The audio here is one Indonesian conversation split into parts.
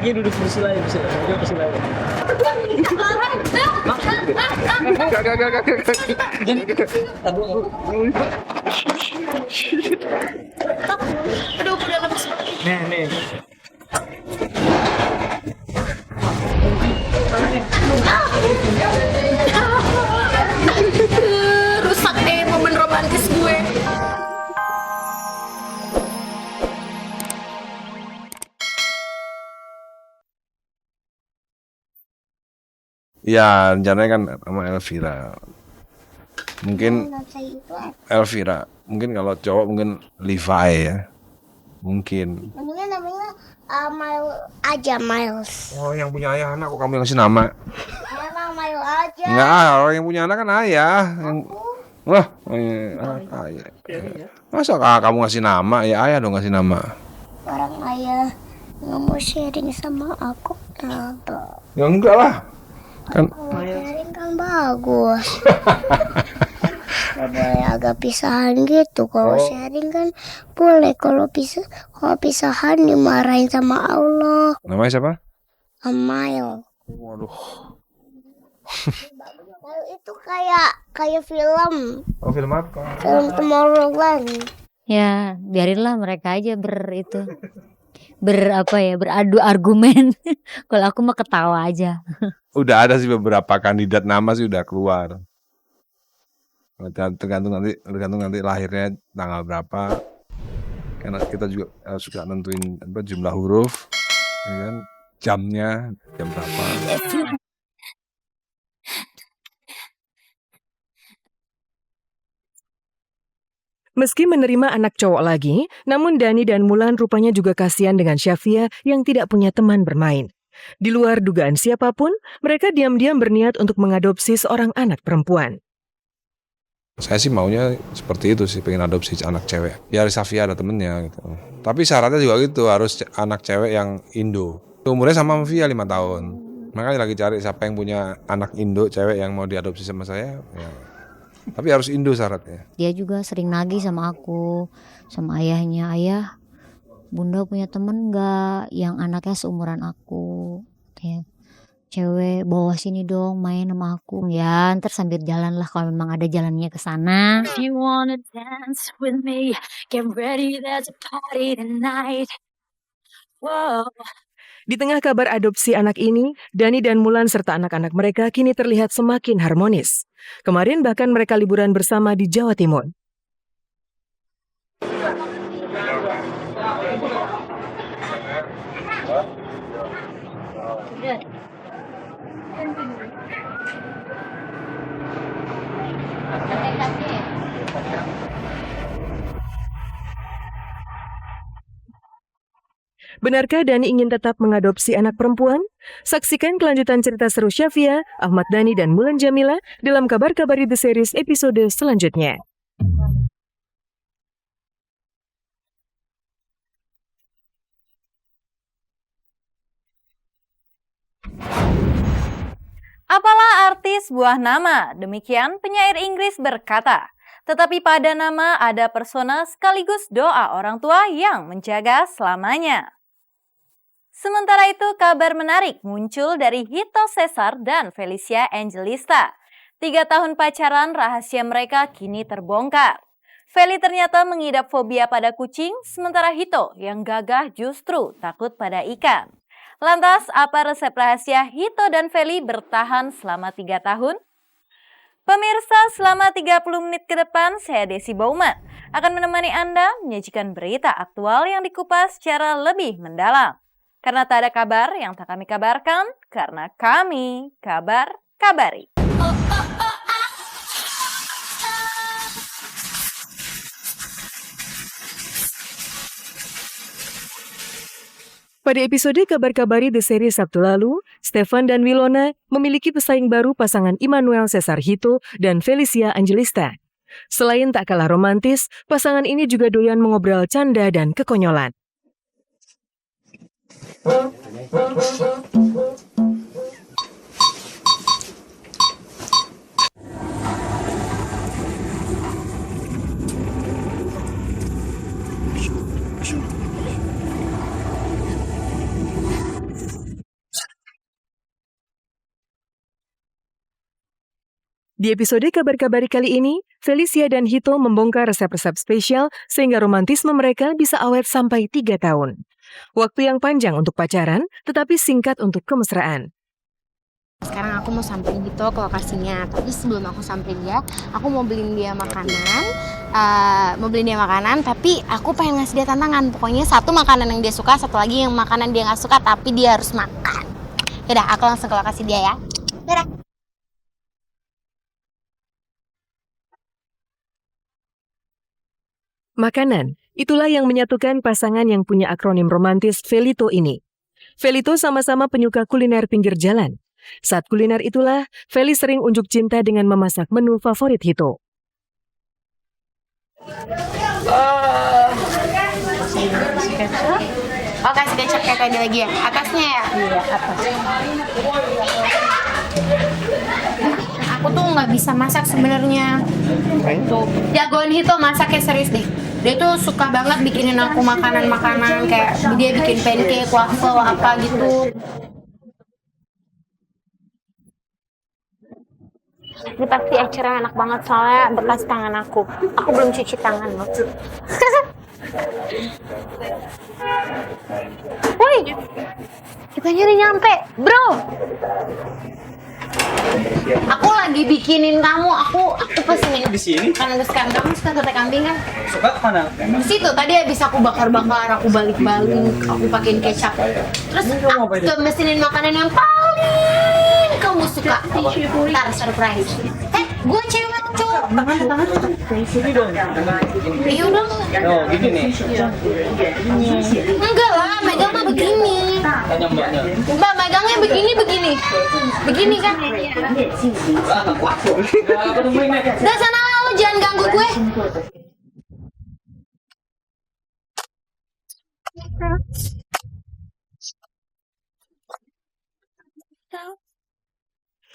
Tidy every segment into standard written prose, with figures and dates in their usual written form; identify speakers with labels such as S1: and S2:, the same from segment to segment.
S1: Kaki duduk kursi lain, kursi lain.
S2: Aduh, udah lemes.
S1: Nih.
S2: Rusak deh momen romantis gue.
S3: Ya, rencananya kan sama Elvira. Mungkin Elvira. Mungkin kalau cowok mungkin Levi ya. Mungkin.
S4: Namanya Miles aja, Miles.
S3: Oh, yang punya ayah anak kok kamu yang kasih nama?
S4: Emang Miles aja.
S3: Enggak, orang yang punya anak kan ayah. Wah, ayah. Masa kamu ngasih nama? Ya ayah dong ngasih nama.
S4: Orang ayah nggak mau sharing sama aku, kenapa?
S3: Ya enggak lah. Kan
S4: Sharing kan bagus. Gak boleh agak pisahan gitu. Kalau sharing kan boleh. Kalau pisahan dimarahin sama Allah.
S3: namanya siapa?
S4: Amil.
S3: Waduh.
S4: Itu kayak film.
S3: Oh, film apa?
S4: Film Tomorrowland.
S5: Ya, biarinlah mereka aja beradu argumen. Kalau aku mah ketawa aja.
S3: Udah ada sih beberapa kandidat nama sih udah keluar. Tergantung nanti lahirnya tanggal berapa. Karena kita juga harus nentuin jumlah huruf, ya kan? Jamnya jam berapa.
S6: Meski menerima anak cowok lagi, namun Dani dan Mulan rupanya juga kasihan dengan Syafia yang tidak punya teman bermain. Di luar dugaan siapapun, mereka diam-diam berniat untuk mengadopsi seorang anak perempuan.
S3: Saya sih maunya seperti itu sih, pengen adopsi anak cewek. Biar Syafia ada temennya gitu. Tapi syaratnya juga gitu, harus anak cewek yang Indo. Umurnya sama Via 5 tahun. Makanya lagi cari siapa yang punya anak Indo cewek yang mau diadopsi sama saya. Ya. Tapi harus Indo syaratnya.
S5: Dia juga sering nagih sama aku, sama ayahnya. Ayah, bunda punya temen gak yang anaknya seumuran aku? Kayak cewek, bawa sini dong main sama aku. Ya, ntar sambil jalan lah kalau memang ada jalannya ke sana.
S7: If you wanna dance with me, get ready, there's a party tonight. Whoa.
S6: Di tengah kabar adopsi anak ini, Dani dan Mulan serta anak-anak mereka kini terlihat semakin harmonis. Kemarin bahkan mereka liburan bersama di Jawa Timur. Benarkah Dani ingin tetap mengadopsi anak perempuan? Saksikan kelanjutan cerita seru Syafia, Ahmad Dhani, dan Mulan Jamila dalam Kabar-Kabari The Series episode selanjutnya.
S8: Apalah arti sebuah nama? Demikian penyair Inggris berkata. Tetapi pada nama ada persona sekaligus doa orang tua yang menjaga selamanya. Sementara itu, kabar menarik muncul dari Hito Cesar dan Felicia Angelista. 3 tahun pacaran, rahasia mereka kini terbongkar. Feli ternyata mengidap fobia pada kucing, sementara Hito yang gagah justru takut pada ikan. Lantas, apa resep rahasia Hito dan Feli bertahan selama 3 tahun? Pemirsa, selama 30 menit ke depan, saya Desi Bauman akan menemani Anda menyajikan berita aktual yang dikupas secara lebih mendalam. Karena tak ada kabar yang tak kami kabarkan, karena kami kabar-kabari.
S6: Pada episode Kabar-Kabari The Series Sabtu lalu, Stefan dan Wilona memiliki pesaing baru pasangan Immanuel Cesar Hito dan Felicia Angelista. Selain tak kalah romantis, pasangan ini juga doyan mengobrol canda dan kekonyolan. Di episode Kabar-Kabari kali ini, Felicia dan Hito membongkar resep-resep spesial sehingga romantisme mereka bisa awet sampai 3 tahun. Waktu yang panjang untuk pacaran, tetapi singkat untuk kemesraan.
S2: Sekarang aku mau samperin Hito ke lokasinya. Tapi sebelum aku samperin dia, aku mau beliin dia makanan. Tapi aku pengen ngasih dia tantangan. Pokoknya satu makanan yang dia suka, satu lagi yang makanan dia nggak suka, tapi dia harus makan. Yaudah, aku langsung ke lokasi dia ya. Dadah.
S6: Makanan, itulah yang menyatukan pasangan yang punya akronim romantis Felito ini. Felito sama-sama penyuka kuliner pinggir jalan. Saat kuliner itulah, Feli sering unjuk cinta dengan memasak menu favorit Hito.
S2: Oh, kasih kecap kayak tadi lagi ya? Atasnya ya? Iya, atas. Aku tuh nggak bisa masak sebenarnya. Jagoan Hito masaknya serius deh. Dia tuh suka banget bikinin aku makanan-makanan kayak dia bikin pancake, waffle, apa gitu. Ini pasti acaranya enak banget soalnya bekas tangan aku. Aku belum cuci tangan loh. Woi, kita nyari nyampe, bro. Aku lagi bikinin kamu, aku pesenin
S1: Di sini?
S2: makanan kesukaan kamu. Suka sate kambing kan?
S1: Suka mana?
S2: Di situ tadi habis aku bakar-bakar, aku balik-balik, aku pakein kecap. Terus aku mesenin makanan yang paling kamu suka. Ntar surprise. Gue cewek cowok.
S1: Tangan. Sini dong.
S2: Iya udah.
S1: Oh, gini nih.
S2: Enggak lah, megang mah begini.
S1: Tanya mbaknya.
S2: Mbak, megangnya begini. Begini kan? Udah sana lah, lo jangan ganggu gue.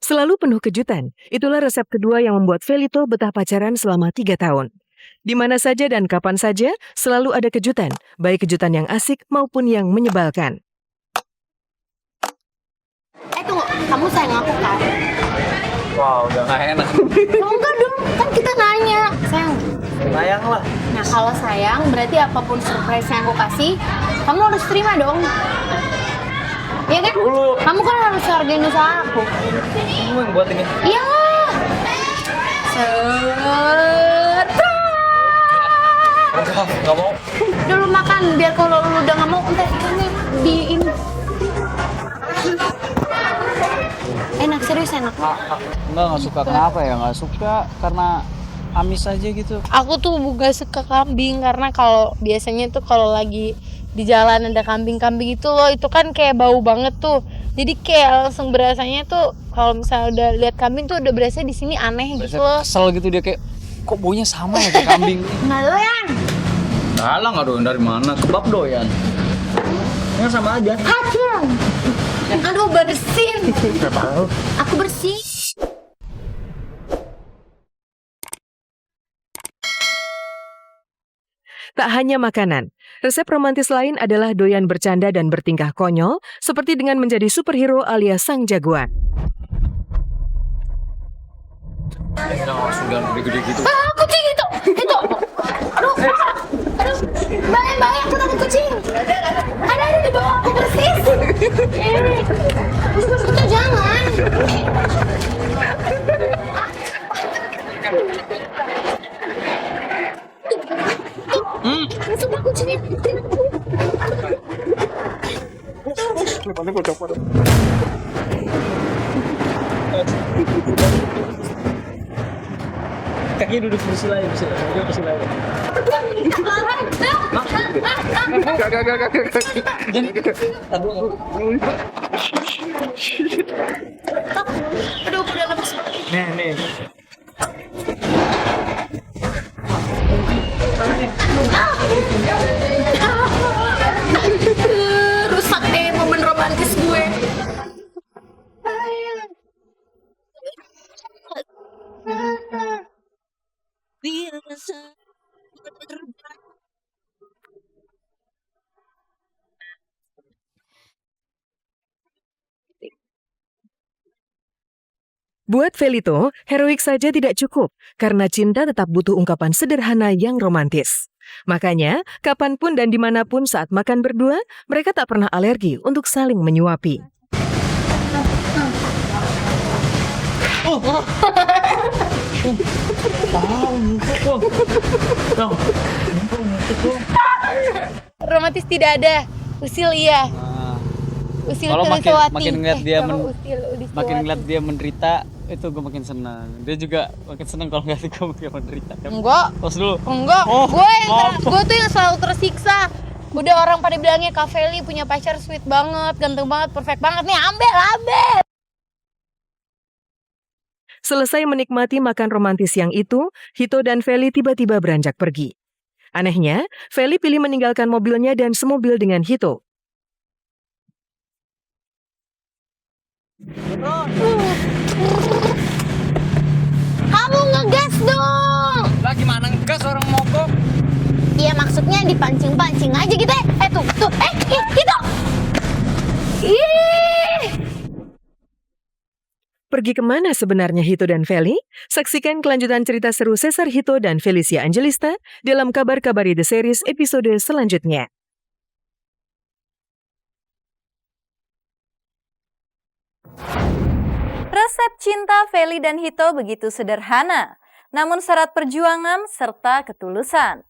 S6: Selalu penuh kejutan, itulah resep kedua yang membuat Felito betah pacaran selama 3 tahun. Di mana saja dan kapan saja, selalu ada kejutan, baik kejutan yang asik maupun yang menyebalkan.
S2: Tunggu, kamu sayang aku kan?
S1: Wow, udah nggak enak.
S2: Oh, enggak dong, kan kita nanya. Sayang.
S1: Sayang lah.
S2: Nah, kalau sayang, berarti apapun surprise yang aku kasih, kamu harus terima dong. Iya kan? Kamu kan harus hargain usaha aku.
S1: Kamu yang buat ini.
S2: Iya.
S1: Nggak mau.
S2: Udah lu makan, biar kalau lu udah nggak mau, ntar ini di ini. Enak, serius enak.
S9: Nggak suka. Kenapa ya? Nggak suka karena amis aja gitu.
S2: Aku tuh gak suka kambing karena kalau biasanya tuh kalau lagi di jalan ada kambing-kambing itu loh, itu kan kayak bau banget tuh. Jadi kayak langsung berasanya tuh kalau misalnya udah lihat kambing tuh udah berasa di sini aneh gitu loh.
S9: Kesel gitu dia kayak kok baunya sama ya kayak kambing.
S2: Nggak doyan.
S9: Salah nggak doyan dari mana? Kebab doyan.
S1: Ini sama aja.
S2: Aduh, bersin. Aku bersih.
S6: Tak hanya makanan, resep romantis lain adalah doyan bercanda dan bertingkah konyol, seperti dengan menjadi superhero alias sang jagoan.
S9: Sudah gede-gede gitu.
S2: Kucing itu. Aduh, Bang, aku takut kucing. Ada di bawah aku persis. Itu jangan. Sumpah kucingnya.
S1: Kaki duduk di sila ya, duduk di sila ya.
S2: Aduh, udah lepas.
S1: Nih.
S2: Rusak deh momen romantis gue.
S6: Buat Felito, heroik saja tidak cukup karena cinta tetap butuh ungkapan sederhana yang romantis. Makanya, kapanpun dan dimanapun saat makan berdua, mereka tak pernah alergi untuk saling menyuapi.
S2: Romantis tidak ada, usil iya. Usil
S9: Kalau
S2: Kelisawati.
S9: makin ngeliat dia
S2: Kalau usil Ulisawati.
S9: makin ngeliat dia menderita, itu gue makin senang. Dia juga makin senang kalau ngeliat gue makin menderita.
S2: Enggak.
S9: Tos dulu.
S2: Enggak,
S9: Oh, maaf.
S2: gue tuh yang selalu tersiksa. Udah orang pada bilangnya Kak Feli punya pacar sweet banget, ganteng banget, perfect banget. Nih ambil.
S6: Selesai menikmati makan romantis yang itu, Hito dan Feli tiba-tiba beranjak pergi. Anehnya, Feli pilih meninggalkan mobilnya dan semobil dengan Hito.
S4: Kamu ngegas dong.
S9: Lah gimana ngegas orang mogok?
S4: Iya maksudnya dipancing-pancing aja gitu ya. Tuh. Gitu. Ih.
S6: Pergi kemana sebenarnya Hito dan Feli? Saksikan kelanjutan cerita seru Cesar Hito dan Felicia Angelista dalam Kabar-Kabari The Series episode selanjutnya.
S8: Resep cinta Feli dan Hito begitu sederhana, namun syarat perjuangan serta ketulusan.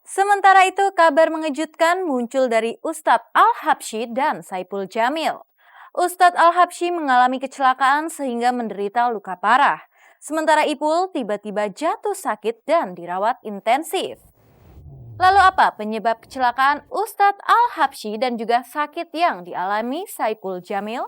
S8: Sementara itu, kabar mengejutkan muncul dari Ustadz Al-Habsyi dan Saipul Jamil. Ustadz Al-Habsyi mengalami kecelakaan sehingga menderita luka parah. Sementara Ipul tiba-tiba jatuh sakit dan dirawat intensif. Lalu apa penyebab kecelakaan Ustadz Al-Habsyi dan juga sakit yang dialami Saipul Jamil?